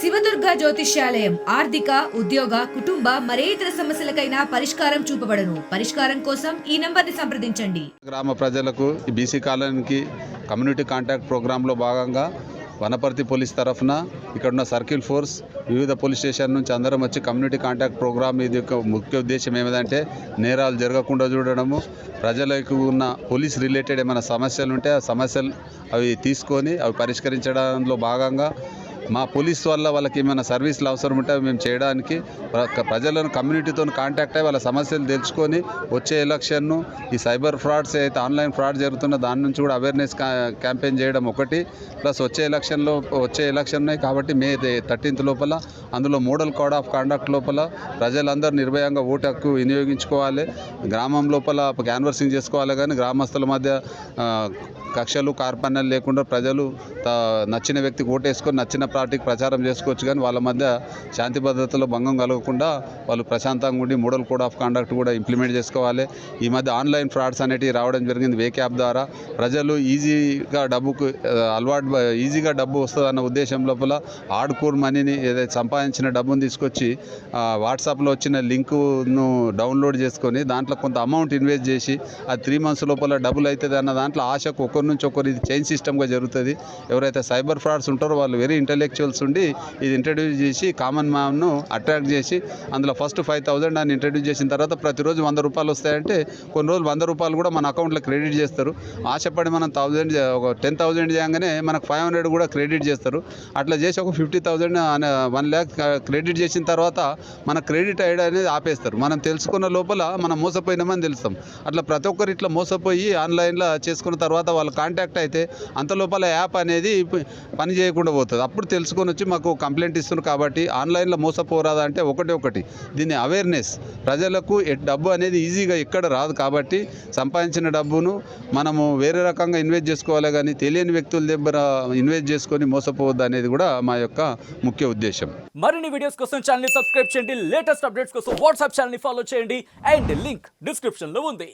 శివదుర్గ జ్యోతిష్యాలయం ఆర్థిక ఉద్యోగ కుటుంబ మరే ఇతర సమస్యలకైనా పరిష్కారం చూపబడను. పరిష్కారం కోసం ఈ నంబర్ని సంప్రదించండి. గ్రామ ప్రజలకు ఈ బీసీ కాలనీకి కమ్యూనిటీ కాంటాక్ట్ ప్రోగ్రాంలో భాగంగా వనపర్తి పోలీస్ తరఫున ఇక్కడున్న సర్కిల్ ఫోర్స్ వివిధ పోలీస్ స్టేషన్ నుంచి అందరం వచ్చి కమ్యూనిటీ కాంటాక్ట్ ప్రోగ్రామ్ ఇది యొక్క ముఖ్య ఉద్దేశం ఏమిటంటే నేరాలు జరగకుండా చూడడము, ప్రజలకు ఉన్న పోలీస్ రిలేటెడ్ ఏమైనా సమస్యలు ఉంటే ఆ సమస్యలు అవి తీసుకొని అవి పరిష్కరించడంలో భాగంగా మా పోలీస్ వల్ల వాళ్ళకి ఏమైనా సర్వీసులు అవసరం ఉంటే మేము చేయడానికి ప్రజలను కమ్యూనిటీతో కాంటాక్ట్ అయ్యి వాళ్ళ సమస్యలు తెలుసుకొని వచ్చే ఎలక్షన్ను ఈ సైబర్ ఫ్రాడ్స్ అయితే ఆన్లైన్ ఫ్రాడ్ జరుగుతున్న దాని నుంచి కూడా అవేర్నెస్ క్యాంపెయిన్ చేయడం ఒకటి, ప్లస్ వచ్చే ఎలక్షన్ ఉన్నాయి కాబట్టి మే 13th లోపల అందులో మోడల్ కోడ్ ఆఫ్ కాండక్ట్ లోపల ప్రజలందరూ నిర్భయంగా ఓటు హక్కు వినియోగించుకోవాలి. గ్రామం లోపల క్యాన్వర్సింగ్ చేసుకోవాలి, కానీ గ్రామస్తుల మధ్య కక్షలు కార్పణ్యాలు లేకుండా ప్రజలు నచ్చిన వ్యక్తికి ఓటేసుకొని నచ్చిన పార్టీకి ప్రచారం చేసుకోవచ్చు, కానీ వాళ్ళ మధ్య శాంతి భద్రతలో భంగం కలగకుండా వాళ్ళు ప్రశాంతంగా ఉండి మోడల్ కోడ్ ఆఫ్ కాండక్ట్ కూడా ఇంప్లిమెంట్ చేసుకోవాలి. ఈ మధ్య ఆన్లైన్ ఫ్రాడ్స్ అనేటివి రావడం జరిగింది. వేక్ యాప్ ద్వారా ప్రజలు ఈజీగా డబ్బు వస్తుంది అన్న ఉద్దేశం లోపల హార్డ్కోర్ మనీని ఏదైతే సంపాదించిన డబ్బును తీసుకొచ్చి వాట్సాప్లో వచ్చిన లింకును డౌన్లోడ్ చేసుకొని దాంట్లో కొంత అమౌంట్ ఇన్వెస్ట్ చేసి అది 3 months లోపల డబ్బులు అవుతుంది అన్న దాంట్లో ఆశకు ఒకరి నుంచి ఒకరు ఇది చైన్ సిస్టమ్గా జరుగుతుంది. ఎవరైతే సైబర్ ఫ్రాడ్స్ ఉంటారో వాళ్ళు వెరీ ఇంటెలెక్చువల్స్ ఉండి ఇది ఇంట్రడ్యూస్ చేసి కామన్ మ్యాన్ను అట్రాక్ట్ చేసి అందులో ఫస్ట్ 5,000 అని ఇంట్రడ్యూస్ చేసిన తర్వాత ప్రతిరోజు 100 రూపాయలు వస్తాయంటే కొన్ని రోజులు 100 రూపాయలు కూడా మన అకౌంట్లో క్రెడిట్ చేస్తారు. ఆశపడి మనం 10,000 చేయగానే మనకు 500 కూడా క్రెడిట్ చేస్తారు. అట్లా చేసి ఒక 50,000 1 lakh క్రెడిట్ చేసిన తర్వాత మన క్రెడిట్ ఐడి అనేది ఆపేస్తారు. మనం తెలుసుకున్న లోపల మనం మోసపోయినామని తెలుస్తాం. అట్లా ప్రతి ఒక్కరు ఇట్లా మోసపోయి ఆన్లైన్లో చేసుకున్న తర్వాత వాళ్ళు కాంటాక్ట్ అయితే అంత లోపల యాప్ అనేది పని చేయకుండా పోతుంది. అప్పుడు తెలుసుకొని వచ్చి మాకు కంప్లైంట్ ఇస్తున్నారు. కాబట్టి ఆన్లైన్లో మోసపోరాదా అంటే ఒకటి దీన్ని అవేర్నెస్ ప్రజలకు డబ్బు అనేది ఈజీగా ఎక్కడ రాదు కాబట్టి సంపాదించిన డబ్బును మనము వేరే రకంగా ఇన్వెస్ట్ చేసుకోవాలి, కానీ తెలియని వ్యక్తుల దగ్గర ఇన్వెస్ట్ చేసుకొని మోసపోవద్దు అనేది కూడా మా యొక్క ముఖ్య ఉద్దేశం. మరిన్ని వీడియోస్ కోసం ఛానల్ ని సబ్స్క్రైబ్ చేయండి, లేటెస్ట్ అప్డేట్స్ కోసం వాట్సాప్ ఛానల్ ని ఫాలో చేయండి అండ్ లింక్ డిస్క్రిప్షన్ లో ఉంది.